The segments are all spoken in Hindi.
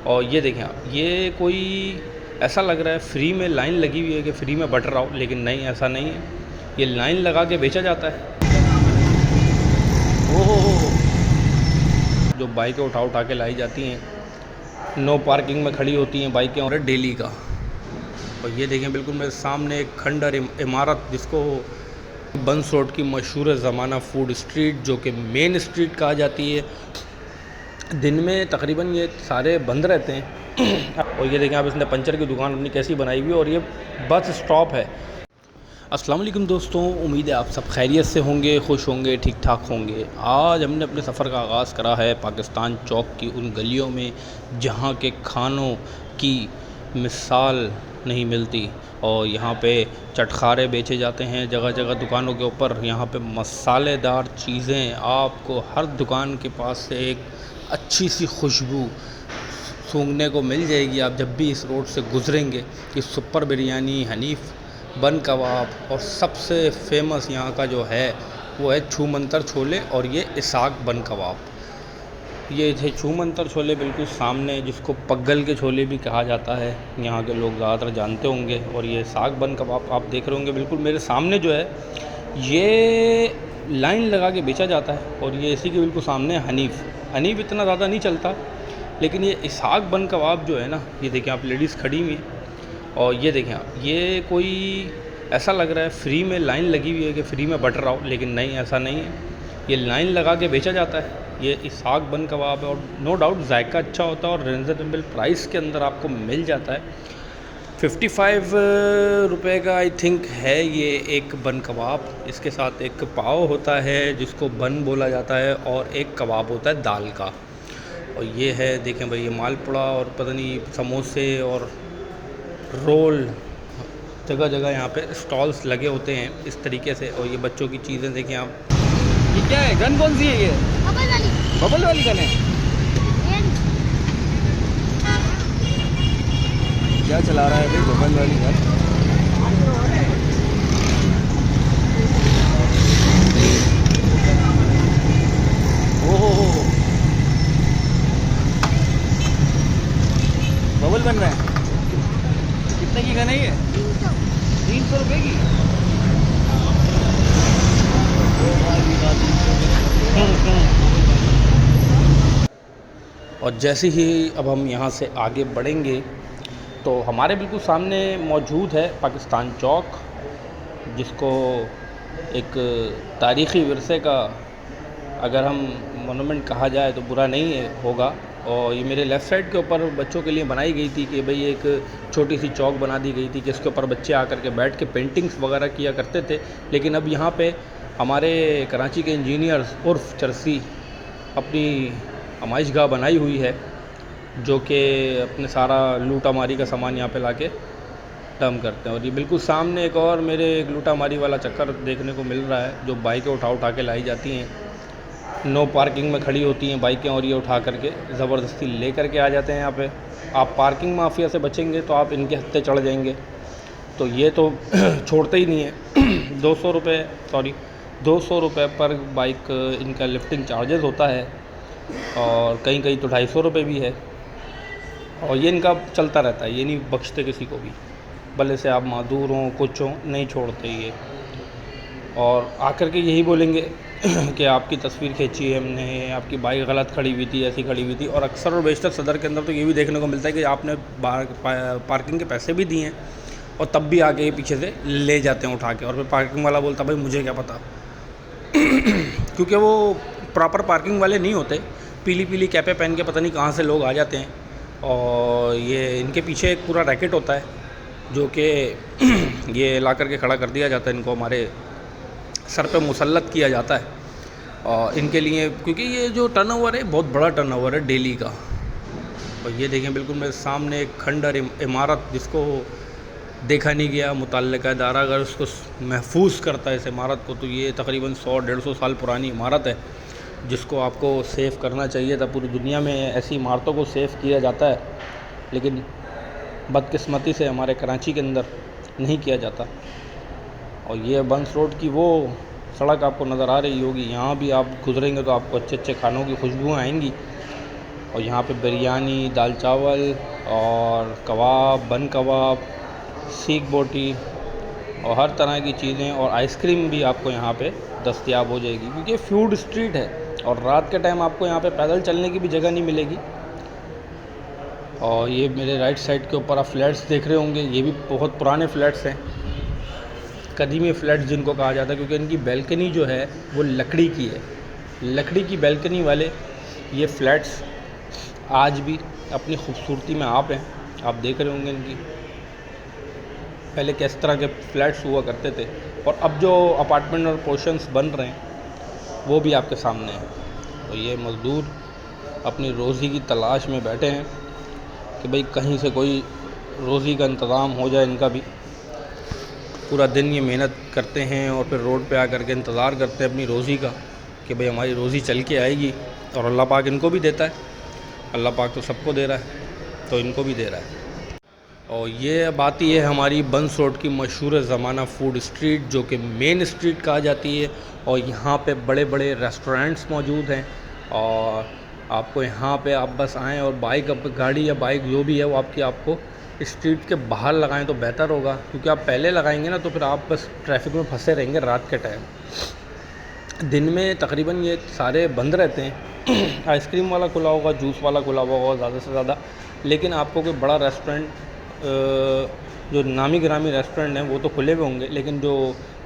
और ये देखें आप, ये कोई ऐसा लग रहा है फ्री में लाइन लगी हुई है कि फ्री में बट रहा हो, लेकिन नहीं, ऐसा नहीं है। ये लाइन लगा के बेचा जाता है। ओहो, जो बाइकें उठा उठा के लाई जाती हैं, नो पार्किंग में खड़ी होती हैं बाइकें, और डेली का। और ये देखें बिल्कुल मेरे सामने एक खंडर इमारत, जिसको बंस रोड की मशहूर ज़माना फूड स्ट्रीट, जो कि मेन स्ट्रीट कहा जाती है, दिन में तकरीबन ये सारे बंद रहते हैं। और ये देखें आप, इसने पंचर की दुकान अपनी कैसी बनाई हुई है, और ये बस स्टॉप है। अस्सलाम वालेकुम दोस्तों, उम्मीद है आप सब खैरियत से होंगे, खुश होंगे, ठीक ठाक होंगे। आज हमने अपने सफ़र का आगाज़ करा है पाकिस्तान चौक की उन गलियों में जहाँ के खानों की मिसाल नहीं मिलती, और यहाँ पे चटखारे बेचे जाते हैं जगह जगह दुकानों के ऊपर। यहाँ पे मसालेदार चीज़ें आपको हर दुकान के पास से एक अच्छी सी खुशबू सूंघने को मिल जाएगी आप जब भी इस रोड से गुज़रेंगे। कि सुपर बिरयानी, हनीफ बन कबाब, और सबसे फेमस यहाँ का जो है वो है छू मंतर छोले, और ये इसाक बन कबाब। ये थे छू मंतर छोले बिल्कुल सामने, जिसको पग्गल के छोले भी कहा जाता है, यहाँ के लोग ज़्यादातर जानते होंगे। और ये इसाक बन कबाब आप देख रहे होंगे बिल्कुल मेरे सामने जो है, ये लाइन लगा के बेचा जाता है। और ये इसी के बिल्कुल सामने हनीफ इतना ज़्यादा नहीं चलता, लेकिन ये इसाक बन कबाब जो है ना, ये देखें आप, लेडीज़ खड़ी हुई हैं। और ये देखें आप, ये कोई ऐसा लग रहा है फ्री में लाइन लगी हुई है कि फ्री में बट रहा हो, लेकिन नहीं, ऐसा नहीं है। ये लाइन लगा के बेचा जाता है। ये इसाक बन कबाब है, और नो डाउट जायका अच्छा होता है, और रिजनेबल प्राइस के अंदर आपको मिल जाता है। 55 रुपये का आई थिंक है ये एक बन कबाब। इसके साथ एक पाव होता है जिसको बन बोला जाता है, और एक कबाब होता है दाल का। और ये है, देखें भाई, ये मालपुड़ा और पता नहीं समोसे और रोल, जगह जगह यहाँ पे स्टॉल्स लगे होते हैं इस तरीके से। और ये बच्चों की चीज़ें देखें आप। ये क्या है, गन कौन सी है ये? बबल वाली गन है। क्या चला रहा है भाई बबल वाली गन? ओहो, बबल बन रहा है। कितने की गन है ये? 300 रुपये की। और जैसे ही अब हम यहाँ से आगे बढ़ेंगे तो हमारे बिल्कुल सामने मौजूद है पाकिस्तान चौक, जिसको एक तारीख़ी विरसे का अगर हम मोनूमेंट कहा जाए तो बुरा नहीं है होगा। और ये मेरे लेफ़्ट साइड के ऊपर बच्चों के लिए बनाई गई थी कि भाई एक छोटी सी चौक बना दी गई थी कि इसके ऊपर बच्चे आकर के बैठ के पेंटिंग्स वगैरह किया करते थे। लेकिन अब यहाँ पे हमारे कराची के इंजीनियर्स उर्फ चरसी अपनी आमाइशगाह बनाई हुई है, जो कि अपने सारा लूटा मारी का सामान यहाँ पे लाके डम करते हैं। और ये बिल्कुल सामने एक और मेरे एक लूटा मारी वाला चक्कर देखने को मिल रहा है, जो बाइकें उठा उठा के लाई जाती हैं, नो पार्किंग में खड़ी होती हैं बाइकें, और ये उठा करके ज़बरदस्ती ले करके आ जाते हैं यहाँ पे। आप पार्किंग माफिया से बचेंगे तो आप इनके हत्थे चढ़ जाएंगे, तो ये तो छोड़ते ही नहीं है। 200 रुपये पर बाइक इनका लिफ्टिंग चार्जेस होता है, और कहीं कहीं तो 250 रुपये भी है। और ये इनका चलता रहता है, ये नहीं बख्शते किसी को भी, भले से आप मादूर हों कुछ हों, नहीं छोड़ते ये। और आकर के यही बोलेंगे कि आपकी तस्वीर खींची है हमने, आपकी बाइक गलत खड़ी हुई थी, ऐसी खड़ी हुई थी। और अक्सर और बेशतर सदर के अंदर तो ये भी देखने को मिलता है कि आपने पार्किंग के पैसे भी दिए हैं, और तब भी आगे पीछे से ले जाते हैं उठा के। और फिर पार्किंग वाला बोलता भाई मुझे क्या पता क्योंकि वो प्रॉपर पार्किंग वाले नहीं होते, पीली पीली कैपें पहन के पता नहीं कहाँ से लोग आ जाते हैं। और ये इनके पीछे एक पूरा रैकेट होता है, जो कि ये ला करके खड़ा कर दिया जाता है, इनको हमारे सर पे मुसल्लत किया जाता है। और इनके लिए, क्योंकि ये जो टर्नओवर है बहुत बड़ा टर्नओवर है डेली का। और ये देखें बिल्कुल मेरे सामने एक खंडर इमारत, जिसको देखा नहीं गया मुतल्लिका इदारा अगर उसको महफूज करता है इस इमारत को, तो ये तकरीबन 100-150 साल पुरानी इमारत है, जिसको आपको सेफ़ करना चाहिए था। पूरी दुनिया में ऐसी इमारतों को सेफ़ किया जाता है, लेकिन बदकिस्मती से हमारे कराची के अंदर नहीं किया जाता। और ये बंस रोड की वो सड़क आपको नज़र आ रही होगी, यहाँ भी आप गुजरेंगे तो आपको अच्छे अच्छे खानों की खुशबुएँ आएंगी। और यहाँ पे बिरयानी, दाल चावल और कबाब, बन कबाब, सीख बोटी और हर तरह की चीज़ें और आइसक्रीम भी आपको यहाँ पे दस्तयाब हो जाएगी, क्योंकि ये फूड स्ट्रीट है और रात के टाइम आपको यहाँ पे पैदल चलने की भी जगह नहीं मिलेगी। और ये मेरे राइट साइड के ऊपर आप फ्लैट्स देख रहे होंगे, ये भी बहुत पुराने फ्लैट्स हैं, कदीमी फ्लैट्स जिनको कहा जाता है, क्योंकि इनकी बैल्कनी जो है वो लकड़ी की है। लकड़ी की बैल्कनी वाले ये फ्लैट्स आज भी अपनी खूबसूरती में आप हैं, आप देख रहे होंगे इनकी पहले किस तरह के फ्लैट्स हुआ करते थे और अब जो अपार्टमेंट और पोर्शंस बन रहे हैं वो भी आपके सामने हैं। तो ये मज़दूर अपनी रोज़ी की तलाश में बैठे हैं कि भाई कहीं से कोई रोज़ी का इंतज़ाम हो जाए इनका भी। पूरा दिन ये मेहनत करते हैं और फिर रोड पे आकर के इंतज़ार करते हैं अपनी रोज़ी का कि भाई हमारी रोज़ी चल के आएगी, और अल्लाह पाक इनको भी देता है। अल्लाह पाक तो सबको दे रहा है तो इनको भी दे रहा है। और ये अब आती है हमारी बंस रोड की मशहूर ज़माना फूड स्ट्रीट, जो कि मेन स्ट्रीट कहा जाती है। और यहाँ पे बड़े बड़े रेस्टोरेंट्स मौजूद हैं और आपको यहाँ पे आप बस आएँ और बाइक, अब गाड़ी या बाइक जो भी है वो आपको स्ट्रीट के बाहर लगाएं तो बेहतर होगा, क्योंकि आप पहले लगाएंगे ना तो फिर आप बस ट्रैफिक में फंसे रहेंगे रात के टाइम। दिन में तकरीबन ये सारे बंद रहते हैं आइसक्रीम वाला खुला होगा, जूस वाला खुला हुआ होगा ज़्यादा से ज़्यादा, लेकिन आपको कोई बड़ा रेस्टोरेंट जो नामी गिरामी रेस्टोरेंट हैं वो तो खुले हुए होंगे, लेकिन जो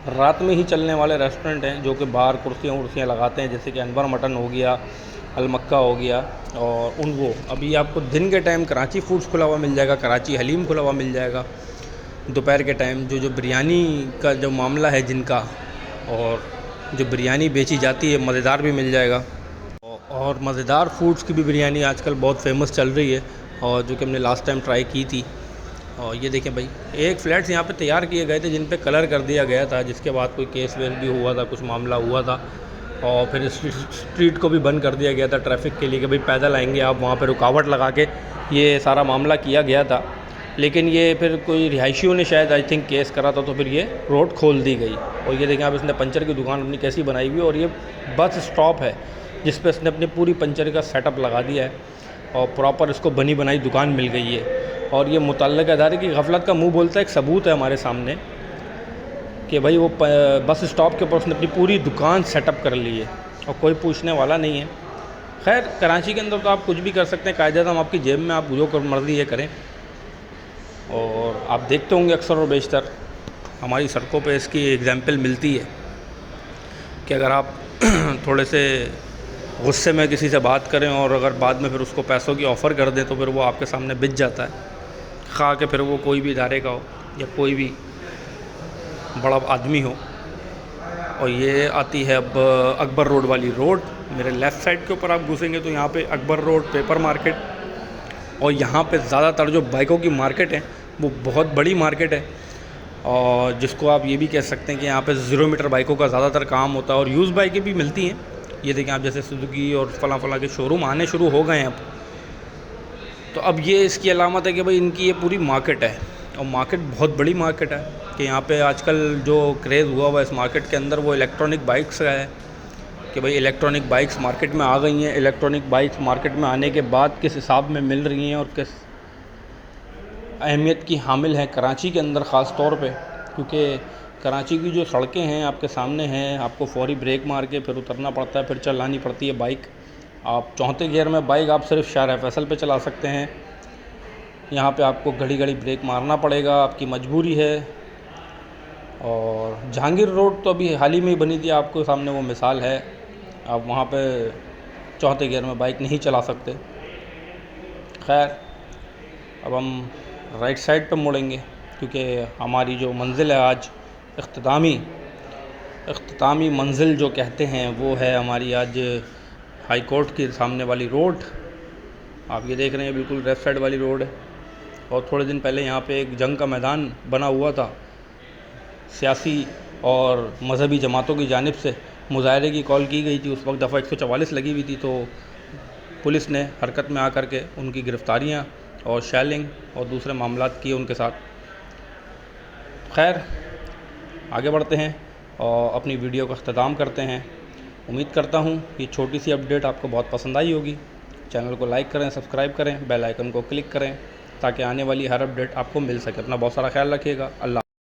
रात में ही चलने वाले रेस्टोरेंट हैं जो कि बाहर कुर्सियाँ लगाते हैं, जैसे कि अनवर मटन हो गया, अलमक्का हो गया, और वो अभी आपको दिन के टाइम कराची फूड्स खुला हुआ मिल जाएगा, कराची हलीम खुला हुआ मिल जाएगा। दोपहर के टाइम जो बिरयानी का जो मामला है जिनका, और जो बिरयानी बेची जाती है मज़ेदार भी मिल जाएगा। और मज़ेदार फूड्स की भी बिरयानी आजकल बहुत फेमस चल रही है, और जो कि हमने लास्ट टाइम ट्राई की थी। और ये देखें भाई, एक फ्लैट्स यहाँ पे तैयार किए गए थे जिन पे कलर कर दिया गया था, जिसके बाद कोई केस वेस भी हुआ था, कुछ मामला हुआ था, और फिर स्ट्रीट को भी बंद कर दिया गया था ट्रैफिक के लिए कि भाई पैदल आएंगे आप, वहाँ पे रुकावट लगा के ये सारा मामला किया गया था। लेकिन ये फिर कोई रिहायशियों ने शायद आई थिंक केस करा था, तो फिर ये रोड खोल दी गई। और ये देखें आप, इसने पंचर की दुकान अपनी कैसी बनाई हुई है, और ये बस स्टॉप है जिस पर इसने अपनी पूरी पंचर का सेटअप लगा दिया है और प्रॉपर इसको बनी बनाई दुकान मिल गई है। और ये मुतल्लिक़ अदारे की गफलत का मुँह बोलता है, एक सबूत है हमारे सामने कि भाई वो बस स्टॉप के ऊपर उसने अपनी पूरी दुकान सेटअप कर ली है और कोई पूछने वाला नहीं है। खैर कराची के अंदर तो आप कुछ भी कर सकते हैं, कायदेआज़म आपकी जेब में, आप जो कर मर्ज़ी है करें। और आप देखते होंगे अक्सर और बेशतर हमारी सड़कों पे इसकी एग्जाम्पल मिलती है कि अगर आप थोड़े से गुस्से में किसी से बात करें और अगर बाद में फिर उसको पैसों की ऑफ़र कर दें तो फिर वो आपके सामने बिक जाता है, खा के फिर वो कोई भी इदारे का हो या कोई भी बड़ा आदमी हो। और ये आती है अब अकबर रोड वाली रोड। मेरे लेफ़्ट साइड के ऊपर आप घुसेंगे तो यहाँ पे अकबर रोड, पेपर मार्केट, और यहाँ पे ज़्यादातर जो बाइकों की मार्केट है वो बहुत बड़ी मार्केट है, और जिसको आप ये भी कह सकते हैं कि यहाँ पे 0 मीटर बाइकों का ज़्यादातर काम होता है, और यूज़ बाइकें भी मिलती हैं। ये देखें आप, जैसे सुजुकी और फला के शोरूम आने शुरू हो गए हैं अब। तो अब ये इसकी अलामत है कि भाई इनकी ये पूरी मार्केट है, और मार्केट बहुत बड़ी मार्केट है कि यहाँ पे आजकल जो क्रेज़ हुआ इस मार्केट के अंदर वो इलेक्ट्रॉनिक बाइक्स का है कि भाई इलेक्ट्रॉनिक बाइक्स मार्केट में आ गई हैं। इलेक्ट्रॉनिक बाइक्स मार्केट में आने के बाद किस हिसाब में मिल रही हैं और किस अहमियत की हामिल हैं कराची के अंदर ख़ास तौर पे, क्योंकि कराची की जो सड़कें हैं आपके सामने हैं, आपको फौरी ब्रेक मार के फिर उतरना पड़ता है, फिर चलानी पड़ती है बाइक। आप चौथे गियर में बाइक आप सिर्फ शाहरा फैसल पे चला सकते हैं, यहाँ पे आपको घड़ी घड़ी ब्रेक मारना पड़ेगा, आपकी मजबूरी है। और जहांगीर रोड तो अभी हाल ही में ही बनी थी, आपको सामने वो मिसाल है, आप वहाँ पे चौथे गियर में बाइक नहीं चला सकते। खैर अब हम राइट साइड पर मुड़ेंगे क्योंकि हमारी जो मंज़िल है आज इख्तितामी मंज़िल जो कहते हैं वो है हमारी आज हाई कोर्ट के सामने वाली रोड। आप ये देख रहे हैं बिल्कुल लेफ़्ट साइड वाली रोड है। और थोड़े दिन पहले यहाँ पे एक जंग का मैदान बना हुआ था, सियासी और मज़हबी जमातों की जानिब से मुजाहरे की कॉल की गई थी। उस वक्त दफ़ा 144 लगी हुई थी, तो पुलिस ने हरकत में आकर के उनकी गिरफ़्तारियाँ और शेलिंग और दूसरे मामलात किए उनके साथ। खैर आगे बढ़ते हैं और अपनी वीडियो का अख्ताम करते हैं। उम्मीद करता हूँ ये छोटी सी अपडेट आपको बहुत पसंद आई होगी। चैनल को लाइक करें, सब्सक्राइब करें, बेल आइकन को क्लिक करें ताकि आने वाली हर अपडेट आपको मिल सके। अपना बहुत सारा ख्याल रखिएगा। अल्लाह।